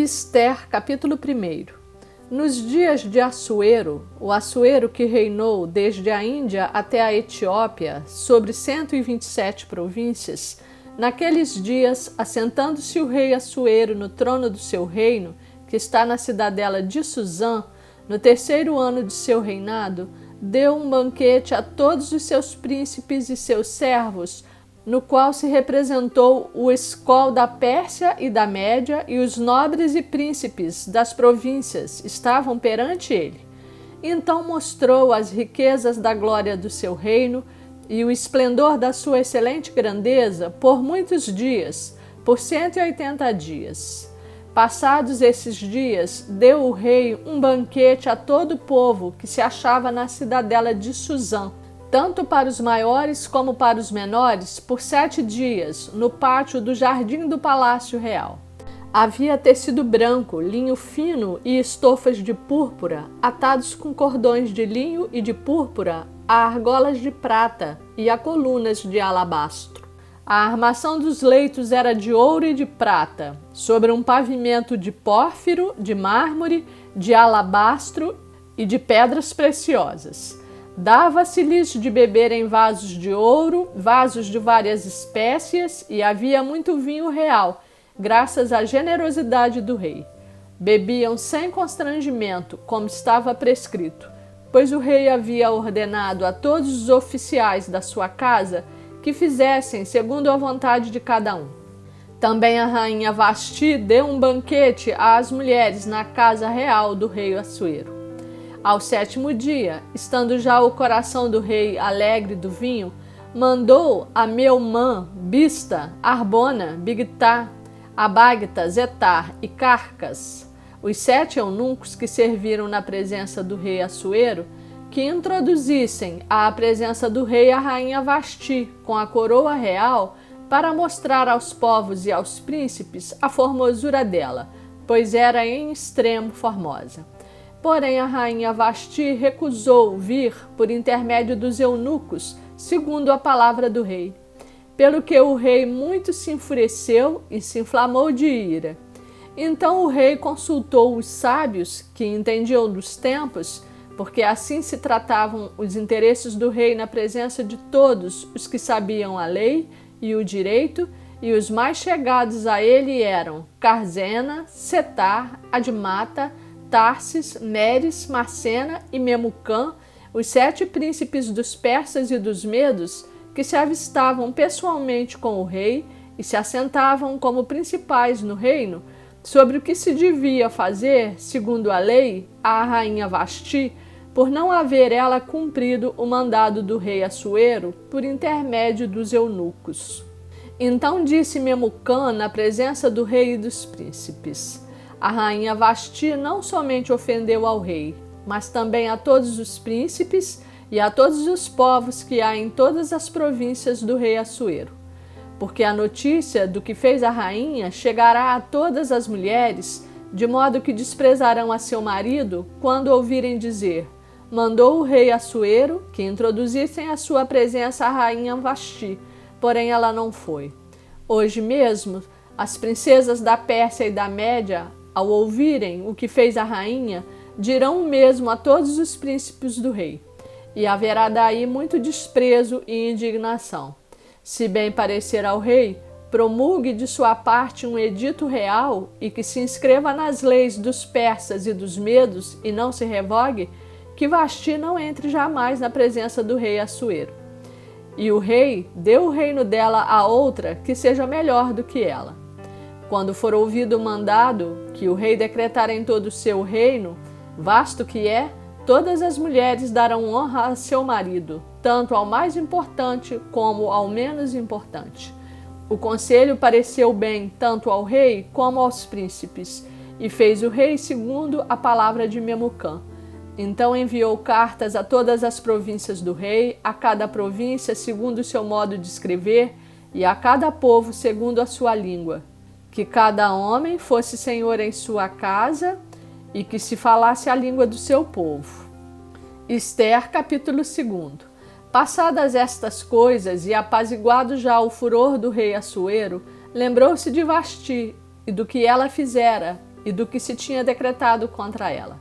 Ester, capítulo 1. Nos dias de Assuero, o Assuero que reinou desde a Índia até a Etiópia, sobre 127 províncias, naqueles dias, assentando-se o rei Assuero no trono do seu reino, que está na cidadela de Susã, no terceiro ano de seu reinado, deu um banquete a todos os seus príncipes e seus servos, no qual se representou o escol da Pérsia e da Média, e os nobres e príncipes das províncias estavam perante ele. Então mostrou as riquezas da glória do seu reino e o esplendor da sua excelente grandeza por muitos dias, por 180 dias. Passados esses dias, deu o rei um banquete a todo o povo que se achava na cidadela de Susã, tanto para os maiores como para os menores, por 7 dias, no pátio do jardim do Palácio Real. Havia tecido branco, linho fino e estofas de púrpura, atados com cordões de linho e de púrpura, a argolas de prata e a colunas de alabastro. A armação dos leitos era de ouro e de prata, sobre um pavimento de pórfiro, de mármore, de alabastro e de pedras preciosas. Dava-se-lhes de beber em vasos de ouro, vasos de várias espécies, e havia muito vinho real, graças à generosidade do rei. Bebiam sem constrangimento, como estava prescrito, pois o rei havia ordenado a todos os oficiais da sua casa que fizessem segundo a vontade de cada um. Também a rainha Vasti deu um banquete às mulheres na casa real do rei Assuero. Ao 7º dia, estando já o coração do rei alegre do vinho, mandou a Meumã, Bista, Arbona, Bigtá, Abagta, Zetar e Carcas, os 7 eunucos que serviram na presença do rei Assuero, que introduzissem à presença do rei a rainha Vasti com a coroa real, para mostrar aos povos e aos príncipes a formosura dela, pois era em extremo formosa. Porém, a rainha Vasti recusou vir por intermédio dos eunucos, segundo a palavra do rei. Pelo que o rei muito se enfureceu e se inflamou de ira. Então o rei consultou os sábios, que entendiam dos tempos, porque assim se tratavam os interesses do rei na presença de todos os que sabiam a lei e o direito, e os mais chegados a ele eram Carzena, Setar, Admata, Tarsis, Meres, Marcena e Memucã, os 7 príncipes dos persas e dos medos, que se avistavam pessoalmente com o rei e se assentavam como principais no reino, sobre o que se devia fazer, segundo a lei, à rainha Vasti, por não haver ela cumprido o mandado do rei Assuero por intermédio dos eunucos. Então disse Memucã na presença do rei e dos príncipes: a rainha Vasti não somente ofendeu ao rei, mas também a todos os príncipes e a todos os povos que há em todas as províncias do rei Assuero. Porque a notícia do que fez a rainha chegará a todas as mulheres, de modo que desprezarão a seu marido quando ouvirem dizer: mandou o rei Assuero que introduzissem à sua presença a rainha Vasti, porém ela não foi. Hoje mesmo, as princesas da Pérsia e da Média, ao ouvirem o que fez a rainha, dirão o mesmo a todos os príncipes do rei, e haverá daí muito desprezo e indignação. Se bem parecer ao rei, promulgue de sua parte um edito real e que se inscreva nas leis dos persas e dos medos e não se revogue, que Vasti não entre jamais na presença do rei Assuero. E o rei deu o reino dela a outra que seja melhor do que ela. Quando for ouvido o mandado que o rei decretar em todo o seu reino, vasto que é, todas as mulheres darão honra a seu marido, tanto ao mais importante como ao menos importante. O conselho pareceu bem tanto ao rei como aos príncipes, e fez o rei segundo a palavra de Memucã. Então enviou cartas a todas as províncias do rei, a cada província segundo o seu modo de escrever, e a cada povo segundo a sua língua. Que cada homem fosse senhor em sua casa e que se falasse a língua do seu povo. Ester, capítulo 2. Passadas estas coisas e apaziguado já o furor do rei Assuero, lembrou-se de Vasti e do que ela fizera e do que se tinha decretado contra ela.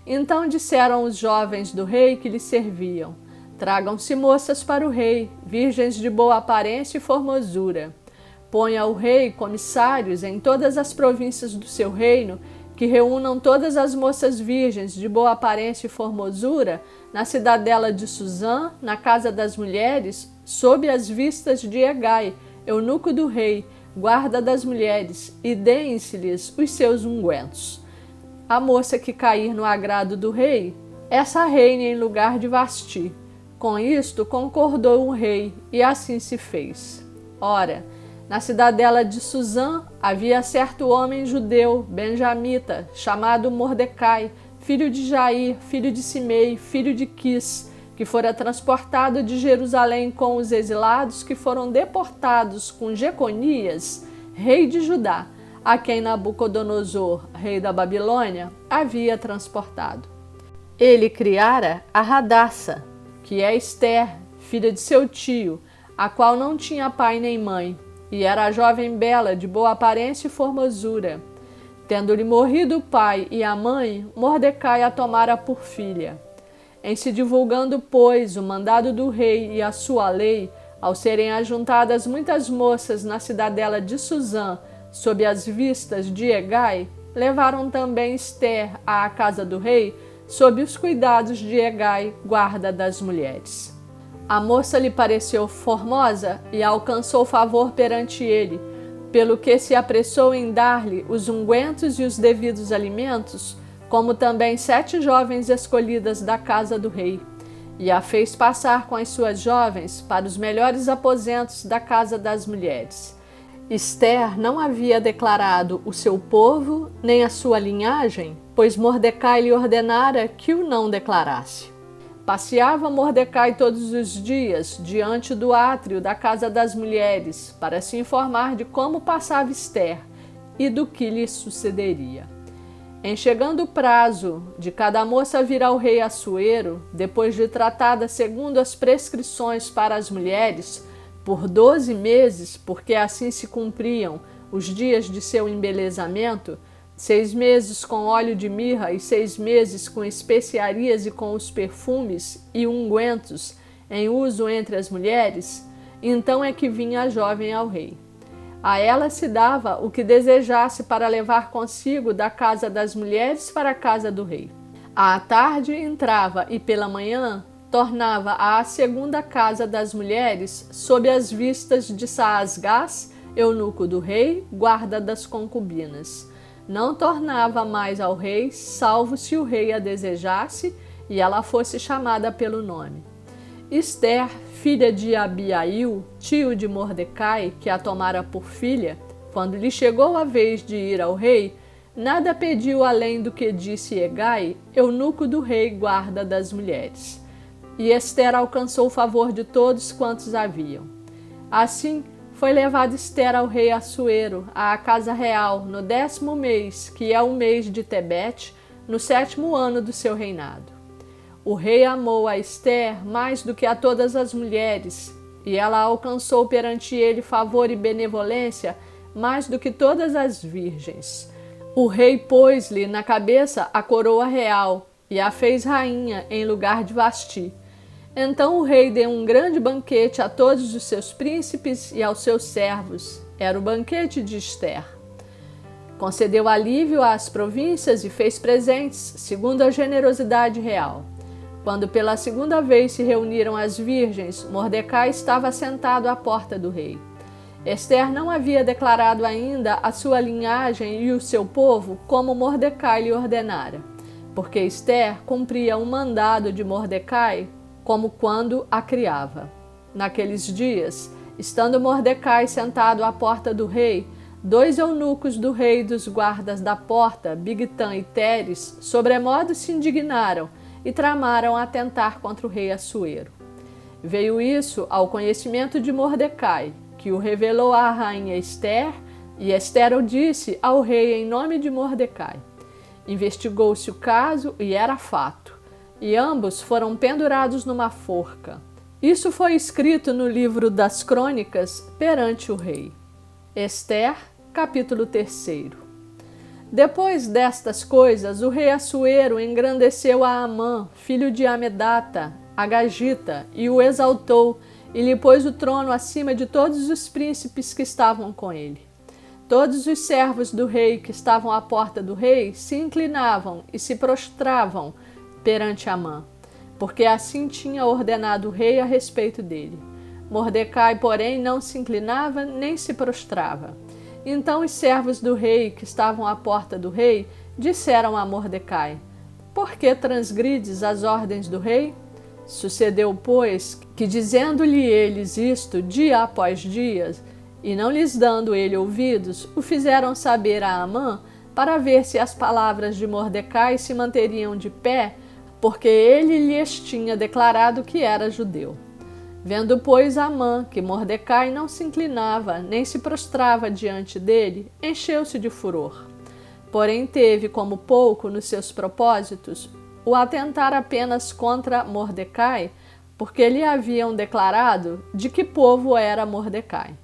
Então disseram os jovens do rei que lhe serviam: tragam-se moças para o rei, virgens de boa aparência e formosura. Ponha o rei comissários em todas as províncias do seu reino, que reúnam todas as moças virgens de boa aparência e formosura na cidadela de Susã, na casa das mulheres, sob as vistas de Hegai, eunuco do rei, guarda das mulheres, e deem-se-lhes os seus ungüentos. A moça que cair no agrado do rei, essa reine em lugar de Vasti. Com isto concordou o rei, e assim se fez. Ora, na cidadela de Susã havia certo homem judeu, benjamita, chamado Mordecai, filho de Jair, filho de Simei, filho de Quis, que fora transportado de Jerusalém com os exilados que foram deportados com Jeconias, rei de Judá, a quem Nabucodonosor, rei da Babilônia, havia transportado. Ele criara a Radassa, que é Ester, filha de seu tio, a qual não tinha pai nem mãe, e era jovem bela, de boa aparência e formosura. Tendo-lhe morrido o pai e a mãe, Mordecai a tomara por filha. Em se divulgando, pois, o mandado do rei e a sua lei, ao serem ajuntadas muitas moças na cidadela de Susã, sob as vistas de Hegai, levaram também Ester à casa do rei, sob os cuidados de Hegai, guarda das mulheres. A moça lhe pareceu formosa e alcançou favor perante ele, pelo que se apressou em dar-lhe os ungüentos e os devidos alimentos, como também 7 jovens escolhidas da casa do rei, e a fez passar com as suas jovens para os melhores aposentos da casa das mulheres. Ester não havia declarado o seu povo nem a sua linhagem, pois Mordecai lhe ordenara que o não declarasse. Passeava Mordecai todos os dias diante do átrio da casa das mulheres, para se informar de como passava Ester e do que lhe sucederia. Em chegando o prazo de cada moça vir ao rei Assuero, depois de tratada segundo as prescrições para as mulheres, por 12 meses, porque assim se cumpriam os dias de seu embelezamento, 6 meses com óleo de mirra e 6 meses com especiarias e com os perfumes e ungüentos em uso entre as mulheres, então é que vinha a jovem ao rei. A ela se dava o que desejasse para levar consigo da casa das mulheres para a casa do rei. À tarde entrava e pela manhã tornava à segunda casa das mulheres sob as vistas de Saasgás, eunuco do rei, guarda das concubinas. Não tornava mais ao rei, salvo se o rei a desejasse e ela fosse chamada pelo nome. Ester, filha de Abiail, tio de Mordecai, que a tomara por filha, quando lhe chegou a vez de ir ao rei, nada pediu além do que disse Hegai, eunuco do rei, guarda das mulheres. E Ester alcançou o favor de todos quantos haviam. Assim, foi levada Ester ao rei Assuero, à casa real, no 10º mês, que é o mês de Tebete, no 7º ano do seu reinado. O rei amou a Ester mais do que a todas as mulheres, e ela alcançou perante ele favor e benevolência mais do que todas as virgens. O rei pôs-lhe na cabeça a coroa real e a fez rainha em lugar de Vasti. Então o rei deu um grande banquete a todos os seus príncipes e aos seus servos. Era o banquete de Ester. Concedeu alívio às províncias e fez presentes, segundo a generosidade real. Quando pela segunda vez se reuniram as virgens, Mordecai estava sentado à porta do rei. Ester não havia declarado ainda a sua linhagem e o seu povo como Mordecai lhe ordenara, porque Ester cumpria um mandado de Mordecai como quando a criava. Naqueles dias, estando Mordecai sentado à porta do rei, 2 eunucos do rei dos guardas da porta, Bigtã e Teres, sobremodo se indignaram e tramaram atentar contra o rei Assuero. Veio isso ao conhecimento de Mordecai, que o revelou à rainha Ester, e Ester o disse ao rei em nome de Mordecai. Investigou-se o caso e era fato, e ambos foram pendurados numa forca. Isso foi escrito no livro das crônicas perante o rei. Ester, capítulo 3. Depois destas coisas, o rei Assuero engrandeceu a Amã, filho de Amedata, Agagita, e o exaltou, e lhe pôs o trono acima de todos os príncipes que estavam com ele. Todos os servos do rei que estavam à porta do rei se inclinavam e se prostravam perante Amã, porque assim tinha ordenado o rei a respeito dele. Mordecai, porém, não se inclinava nem se prostrava. Então os servos do rei que estavam à porta do rei disseram a Mordecai: Por que transgrides as ordens do rei? Sucedeu, pois, que dizendo-lhe eles isto dia após dia, e não lhes dando ele ouvidos, o fizeram saber a Amã, para ver se as palavras de Mordecai se manteriam de pé, porque ele lhes tinha declarado que era judeu. Vendo, pois, Amã que Mordecai não se inclinava, nem se prostrava diante dele, encheu-se de furor. Porém teve como pouco nos seus propósitos o atentar apenas contra Mordecai, porque lhe haviam declarado de que povo era Mordecai.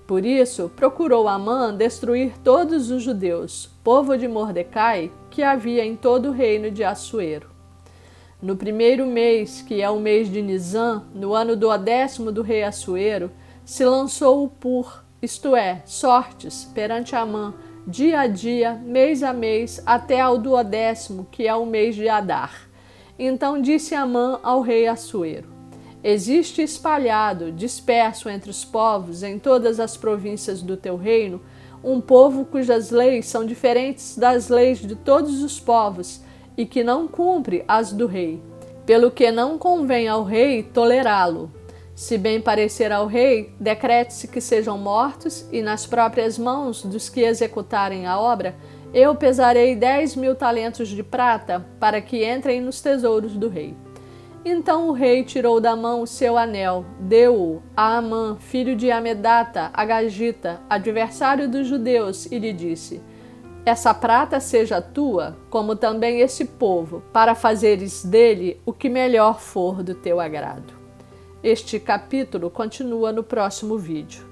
Por isso, procurou Amã destruir todos os judeus, povo de Mordecai, que havia em todo o reino de Assuero. No primeiro mês, que é o mês de Nisã, no ano 12º do rei Assuero, se lançou o pur, isto é, sortes, perante Amã, dia a dia, mês a mês, até ao 12º, que é o mês de Adar. Então disse Amã ao rei Assuero: Existe espalhado, disperso entre os povos, em todas as províncias do teu reino, um povo cujas leis são diferentes das leis de todos os povos, e que não cumpre as do rei, pelo que não convém ao rei tolerá-lo. Se bem parecer ao rei, decrete-se que sejam mortos, e nas próprias mãos dos que executarem a obra, eu pesarei 10.000 talentos de prata, para que entrem nos tesouros do rei. Então o rei tirou da mão o seu anel, deu-o a Amã, filho de Amedata, Agagita, adversário dos judeus, e lhe disse: Essa prata seja tua, como também esse povo, para fazeres dele o que melhor for do teu agrado. Este capítulo continua no próximo vídeo.